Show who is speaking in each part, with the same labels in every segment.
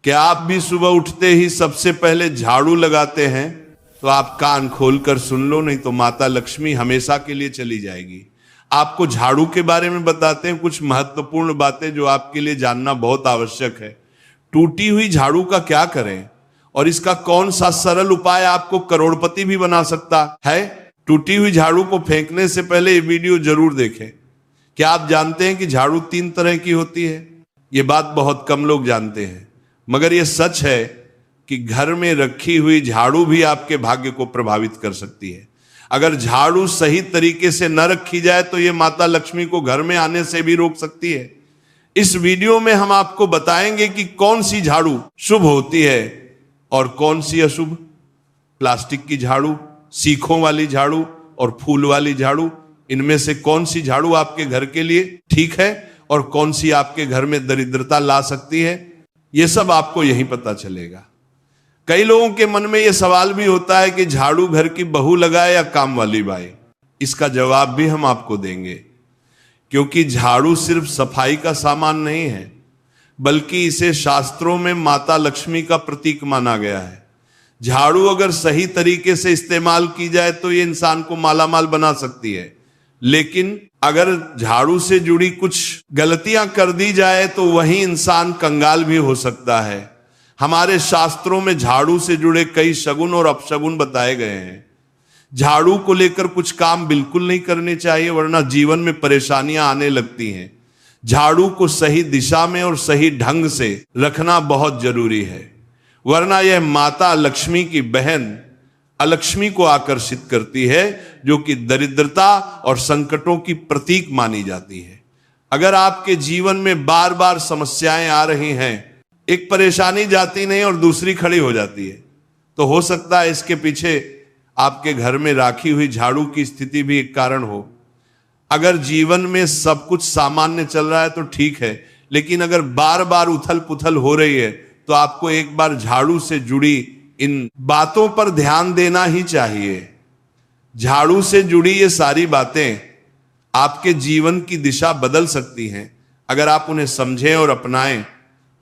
Speaker 1: क्या आप भी सुबह उठते ही सबसे पहले झाड़ू लगाते हैं? तो आप कान खोलकर सुन लो, नहीं तो माता लक्ष्मी हमेशा के लिए चली जाएगी। आपको झाड़ू के बारे में बताते हैं कुछ महत्वपूर्ण बातें जो आपके लिए जानना बहुत आवश्यक है। टूटी हुई झाड़ू का क्या करें और इसका कौन सा सरल उपाय आपको करोड़पति भी बना सकता है। टूटी हुई झाड़ू को फेंकने से पहले ये वीडियो जरूर देखें। क्या आप जानते हैं कि झाड़ू 3 तरह की होती है? ये बात बहुत कम लोग जानते हैं, मगर यह सच है कि घर में रखी हुई झाड़ू भी आपके भाग्य को प्रभावित कर सकती है। अगर झाड़ू सही तरीके से न रखी जाए तो यह माता लक्ष्मी को घर में आने से भी रोक सकती है। इस वीडियो में हम आपको बताएंगे कि कौन सी झाड़ू शुभ होती है और कौन सी अशुभ। प्लास्टिक की झाड़ू, सीखों वाली झाड़ू और फूल वाली झाड़ू, इनमें से कौन सी झाड़ू आपके घर के लिए ठीक है और कौन सी आपके घर में दरिद्रता ला सकती है, यह सब आपको यहीं पता चलेगा। कई लोगों के मन में यह सवाल भी होता है कि झाड़ू घर की बहू लगाए या काम वाली बाई। इसका जवाब भी हम आपको देंगे, क्योंकि झाड़ू सिर्फ सफाई का सामान नहीं है, बल्कि इसे शास्त्रों में माता लक्ष्मी का प्रतीक माना गया है। झाड़ू अगर सही तरीके से इस्तेमाल की जाए तो ये इंसान को मालामाल बना सकती है, लेकिन अगर झाड़ू से जुड़ी कुछ गलतियां कर दी जाए तो वही इंसान कंगाल भी हो सकता है। हमारे शास्त्रों में झाड़ू से जुड़े कई शगुन और अपशगुन बताए गए हैं। झाड़ू को लेकर कुछ काम बिल्कुल नहीं करने चाहिए, वरना जीवन में परेशानियां आने लगती हैं। झाड़ू को सही दिशा में और सही ढंग से रखना बहुत जरूरी है, वरना यह माता लक्ष्मी की बहन अलक्ष्मी को आकर्षित करती है, जो कि दरिद्रता और संकटों की प्रतीक मानी जाती है। अगर आपके जीवन में बार बार समस्याएं आ रही हैं, एक परेशानी जाती नहीं और दूसरी खड़ी हो जाती है, तो हो सकता है इसके पीछे आपके घर में राखी हुई झाड़ू की स्थिति भी एक कारण हो। अगर जीवन में सब कुछ सामान्य चल रहा है तो ठीक है, लेकिन अगर बार बार उथल पुथल हो रही है तो आपको एक बार झाड़ू से जुड़ी इन बातों पर ध्यान देना ही चाहिए। झाड़ू से जुड़ी ये सारी बातें आपके जीवन की दिशा बदल सकती हैं अगर आप उन्हें समझें और अपनाएं।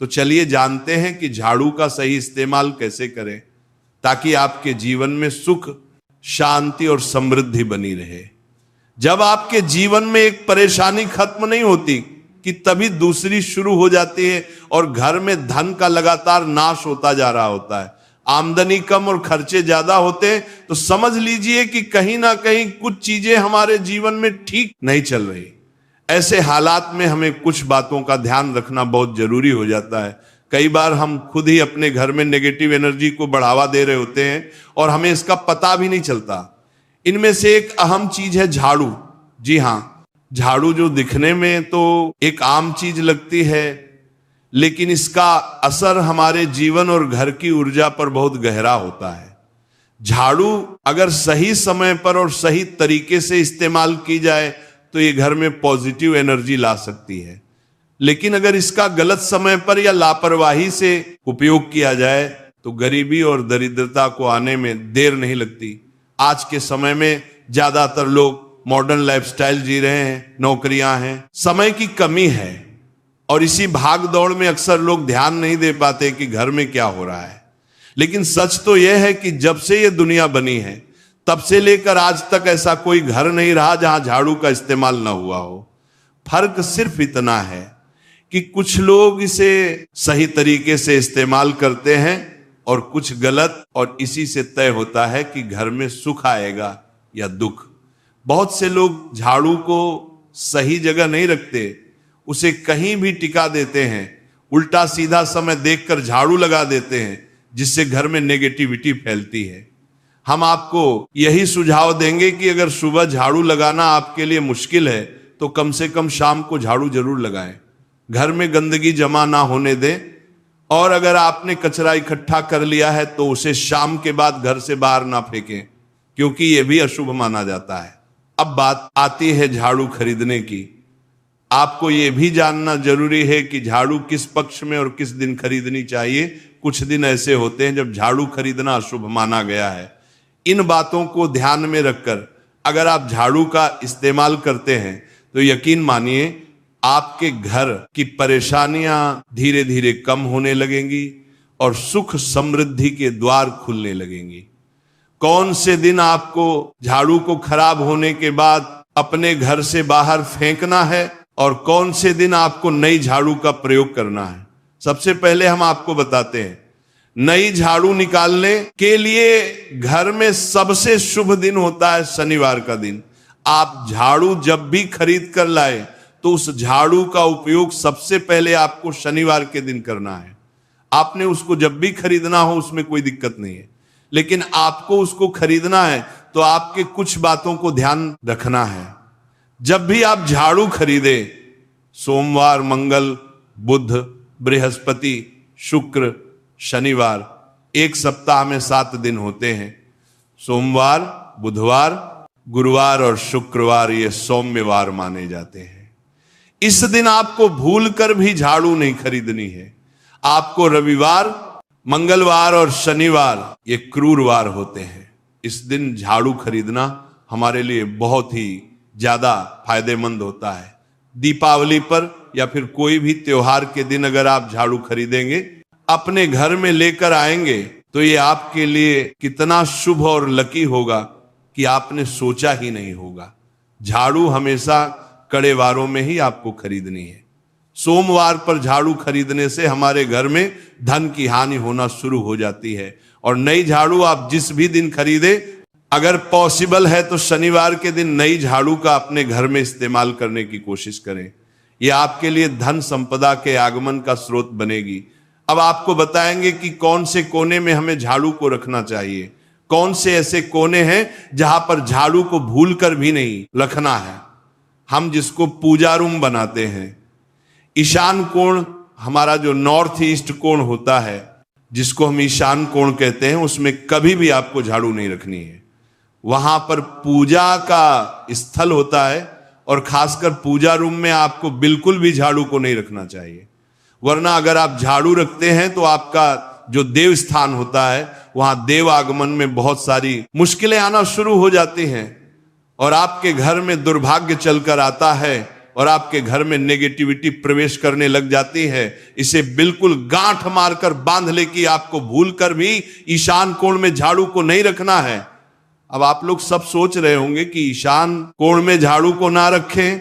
Speaker 1: तो चलिए जानते हैं कि झाड़ू का सही इस्तेमाल कैसे करें, ताकि आपके जीवन में सुख, शांति और समृद्धि बनी रहे। जब आपके जीवन में एक परेशानी खत्म नहीं होती कि तभी दूसरी शुरू हो जाती है और घर में धन का लगातार नाश होता जा रहा होता है। आमदनी कम और खर्चे ज्यादा होते हैं तो समझ लीजिए कि कहीं ना कहीं कुछ चीजें हमारे जीवन में ठीक नहीं चल रही। ऐसे हालात में हमें कुछ बातों का ध्यान रखना बहुत जरूरी हो जाता है। कई बार हम खुद ही अपने घर में नेगेटिव एनर्जी को बढ़ावा दे रहे होते हैं और हमें इसका पता भी नहीं चलता। इनमें से एक अहम चीज है झाड़ू। जी हाँ, झाड़ू जो दिखने में तो एक आम चीज लगती है, लेकिन इसका असर हमारे जीवन और घर की ऊर्जा पर बहुत गहरा होता है। झाड़ू अगर सही समय पर और सही तरीके से इस्तेमाल की जाए तो ये घर में पॉजिटिव एनर्जी ला सकती है, लेकिन अगर इसका गलत समय पर या लापरवाही से उपयोग किया जाए तो गरीबी और दरिद्रता को आने में देर नहीं लगती। आज के समय में ज्यादातर लोग मॉडर्न लाइफस्टाइल जी रहे हैं, नौकरियां हैं, समय की कमी है और इसी भाग दौड़ में अक्सर लोग ध्यान नहीं दे पाते कि घर में क्या हो रहा है। लेकिन सच तो यह है कि जब से ये दुनिया बनी है तब से लेकर आज तक ऐसा कोई घर नहीं रहा जहां झाड़ू का इस्तेमाल ना हुआ हो। फर्क सिर्फ इतना है कि कुछ लोग इसे सही तरीके से इस्तेमाल करते हैं और कुछ गलत, और इसी से तय होता है कि घर में सुख आएगा या दुख। बहुत से लोग झाड़ू को सही जगह नहीं रखते, उसे कहीं भी टिका देते हैं, उल्टा सीधा समय देखकर झाड़ू लगा देते हैं, जिससे घर में नेगेटिविटी फैलती है। हम आपको यही सुझाव देंगे कि अगर सुबह झाड़ू लगाना आपके लिए मुश्किल है तो कम से कम शाम को झाड़ू जरूर लगाएं। घर में गंदगी जमा ना होने दें, और अगर आपने कचरा इकट्ठा कर लिया है तो उसे शाम के बाद घर से बाहर ना फेंकें, क्योंकि यह भी अशुभ माना जाता है। अब बात आती है झाड़ू खरीदने की। आपको यह भी जानना जरूरी है कि झाड़ू किस पक्ष में और किस दिन खरीदनी चाहिए। कुछ दिन ऐसे होते हैं जब झाड़ू खरीदना अशुभ माना गया है। इन बातों को ध्यान में रखकर अगर आप झाड़ू का इस्तेमाल करते हैं तो यकीन मानिए आपके घर की परेशानियां धीरे धीरे कम होने लगेंगी, और सुख समृद्धि के द्वार खुलने लगेंगी। कौन से दिन आपको झाड़ू को खराब होने के बाद अपने घर से बाहर फेंकना है और कौन से दिन आपको नई झाड़ू का प्रयोग करना है। सबसे पहले हम आपको बताते हैं, नई झाड़ू निकालने के लिए घर में सबसे शुभ दिन होता है शनिवार का दिन। आप झाड़ू जब भी खरीद कर लाए तो उस झाड़ू का उपयोग सबसे पहले आपको शनिवार के दिन करना है। आपने उसको जब भी खरीदना हो उसमें कोई दिक्कत नहीं है, लेकिन आपको उसको खरीदना है तो आपके कुछ बातों को ध्यान रखना है। जब भी आप झाड़ू खरीदे, सोमवार, मंगल, बुध, बृहस्पति, शुक्र, शनिवार, एक सप्ताह में 7 दिन होते हैं। सोमवार, बुधवार, गुरुवार और शुक्रवार ये सौम्यवार माने जाते हैं। इस दिन आपको भूल कर भी झाड़ू नहीं खरीदनी है। आपको रविवार, मंगलवार और शनिवार ये क्रूरवार होते हैं। इस दिन झाड़ू खरीदना हमारे लिए बहुत ही ज्यादा फायदेमंद होता है। दीपावली पर या फिर कोई भी त्योहार के दिन अगर आप झाड़ू खरीदेंगे, अपने घर में लेकर आएंगे तो ये आपके लिए कितना शुभ और लकी होगा कि आपने सोचा ही नहीं होगा। झाड़ू हमेशा कड़े वारों में ही आपको खरीदनी है। सोमवार पर झाड़ू खरीदने से हमारे घर में धन की हानि होना शुरू हो जाती है। और नई झाड़ू आप जिस भी दिन खरीदे, अगर पॉसिबल है तो शनिवार के दिन नई झाड़ू का अपने घर में इस्तेमाल करने की कोशिश करें। यह आपके लिए धन संपदा के आगमन का स्रोत बनेगी। अब आपको बताएंगे कि कौन से कोने में हमें झाड़ू को रखना चाहिए, कौन से ऐसे कोने हैं जहां पर झाड़ू को भूल कर भी नहीं रखना है। हम जिसको पूजा रूम बनाते हैं, ईशान कोण हमारा जो नॉर्थ ईस्ट कोण होता है, जिसको हम ईशान कोण कहते हैं, उसमें कभी भी आपको झाड़ू नहीं रखनी है। वहां पर पूजा का स्थल होता है और खासकर पूजा रूम में आपको बिल्कुल भी झाड़ू को नहीं रखना चाहिए। वरना अगर आप झाड़ू रखते हैं तो आपका जो देव स्थान होता है वहां देव आगमन में बहुत सारी मुश्किलें आना शुरू हो जाती हैं और आपके घर में दुर्भाग्य चलकर आता है और आपके घर में नेगेटिविटी प्रवेश करने लग जाती है। इसे बिल्कुल गांठ मारकर बांध ले कि आपको भूलकर भी ईशान कोण में झाड़ू को नहीं रखना है। अब आप लोग सब सोच रहे होंगे कि ईशान कोण में झाड़ू को ना रखें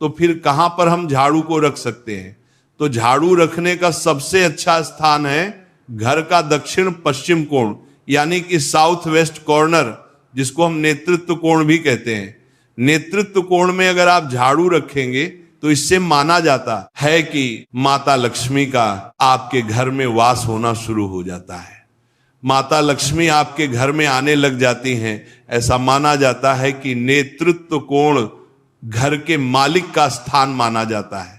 Speaker 1: तो फिर कहां पर हम झाड़ू को रख सकते हैं। तो झाड़ू रखने का सबसे अच्छा स्थान है घर का दक्षिण पश्चिम कोण, यानी कि साउथ वेस्ट कॉर्नर, जिसको हम नेतृत्व कोण भी कहते हैं। नेतृत्व कोण में अगर आप झाड़ू रखेंगे तो इससे माना जाता है कि माता लक्ष्मी का आपके घर में वास होना शुरू हो जाता है। माता लक्ष्मी आपके घर में आने लग जाती हैं। ऐसा माना जाता है कि नेतृत्व कोण घर के मालिक का स्थान माना जाता है।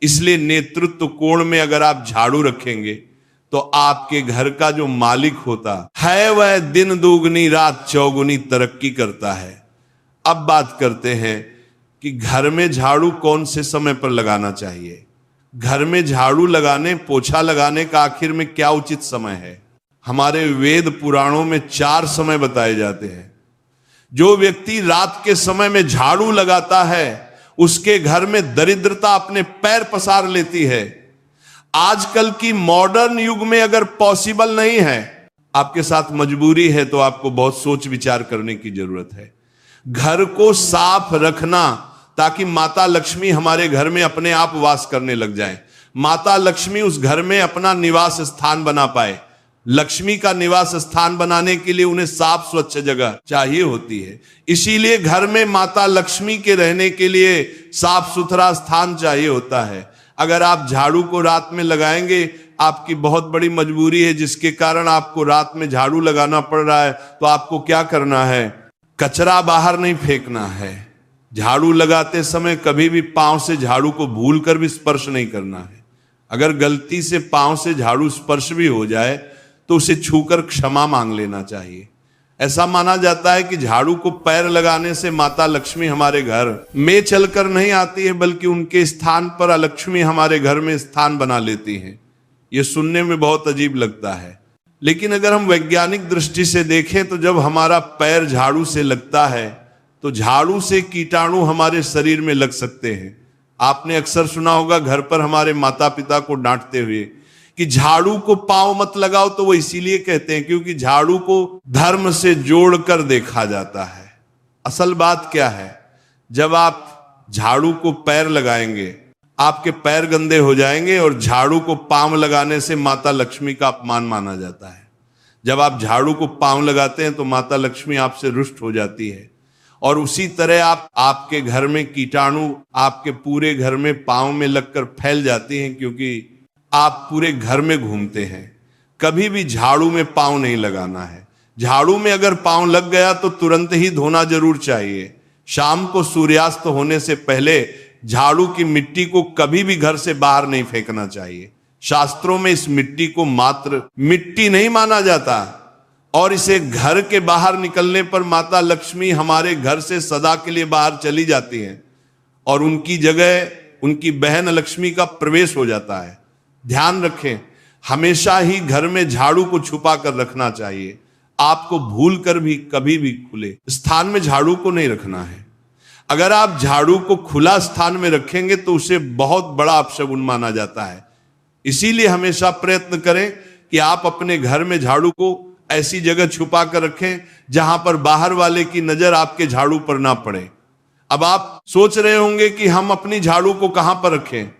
Speaker 1: इसलिए नेतृत्व कोण में अगर आप झाड़ू रखेंगे तो आपके घर का जो मालिक होता है वह दिन दुगनी रात चौगुनी तरक्की करता है। अब बात करते हैं कि घर में झाड़ू कौन से समय पर लगाना चाहिए। घर में झाड़ू लगाने, पोछा लगाने का आखिर में क्या उचित समय है। हमारे वेद पुराणों में 4 समय बताए जाते हैं। जो व्यक्ति रात के समय में झाड़ू लगाता है उसके घर में दरिद्रता अपने पैर पसार लेती है। आजकल की मॉडर्न युग में अगर पॉसिबल नहीं है, आपके साथ मजबूरी है, तो आपको बहुत सोच विचार करने की जरूरत है। घर को साफ रखना ताकि माता लक्ष्मी हमारे घर में अपने आप वास करने लग जाए। माता लक्ष्मी उस घर में अपना निवास स्थान बना पाए। लक्ष्मी का निवास स्थान बनाने के लिए उन्हें साफ स्वच्छ जगह चाहिए होती है। इसीलिए घर में माता लक्ष्मी के रहने के लिए साफ सुथरा स्थान चाहिए होता है। अगर आप झाड़ू को रात में लगाएंगे, आपकी बहुत बड़ी मजबूरी है जिसके कारण आपको रात में झाड़ू लगाना पड़ रहा है, तो आपको क्या करना है, कचरा बाहर नहीं फेंकना है। झाड़ू लगाते समय कभी भी पांव से झाड़ू को भूलकर भी स्पर्श नहीं करना है। अगर गलती से पांव से झाड़ू स्पर्श भी हो जाए तो उसे छूकर क्षमा मांग लेना चाहिए। ऐसा माना जाता है कि झाड़ू को पैर लगाने से माता लक्ष्मी हमारे घर में चलकर नहीं आती है, बल्कि उनके स्थान पर लक्ष्मी हमारे घर में स्थान बना लेती हैं। यह सुनने में बहुत अजीब लगता है, लेकिन अगर हम वैज्ञानिक दृष्टि से देखें तो जब हमारा पैर झाड़ू से लगता है तो झाड़ू से कीटाणु हमारे शरीर में लग सकते हैं। आपने अक्सर सुना होगा घर पर हमारे माता पिता को डांटते हुए कि झाड़ू को पांव मत लगाओ, तो वो इसीलिए कहते हैं क्योंकि झाड़ू को धर्म से जोड़कर देखा जाता है। असल बात क्या है, जब आप झाड़ू को पैर लगाएंगे, आपके पैर गंदे हो जाएंगे, और झाड़ू को पांव लगाने से माता लक्ष्मी का अपमान माना जाता है। जब आप झाड़ू को पांव लगाते हैं तो माता लक्ष्मी आपसे रुष्ट हो जाती है। और उसी तरह आपके घर में कीटाणु आपके पूरे घर में पांव में लगकर फैल जाती हैं, क्योंकि आप पूरे घर में घूमते हैं। कभी भी झाड़ू में पांव नहीं लगाना है। झाड़ू में अगर पांव लग गया तो तुरंत ही धोना जरूर चाहिए। शाम को सूर्यास्त होने से पहले झाड़ू की मिट्टी को कभी भी घर से बाहर नहीं फेंकना चाहिए। शास्त्रों में इस मिट्टी को मात्र मिट्टी नहीं माना जाता, और इसे घर के बाहर निकलने पर माता लक्ष्मी हमारे घर से सदा के लिए बाहर चली जाती हैं, और उनकी जगह उनकी बहन लक्ष्मी का प्रवेश हो जाता है। ध्यान रखें, हमेशा ही घर में झाड़ू को छुपा कर रखना चाहिए। आपको भूल कर भी कभी भी खुले स्थान में झाड़ू को नहीं रखना है। अगर आप झाड़ू को खुला स्थान में रखेंगे तो उसे बहुत बड़ा अपशगुन माना जाता है। इसीलिए हमेशा प्रयत्न करें कि आप अपने घर में झाड़ू को ऐसी जगह छुपा कर रखें जहां पर बाहर वाले की नजर आपके झाड़ू पर ना पड़े। अब आप सोच रहे होंगे कि हम अपनी झाड़ू को कहां पर रखें।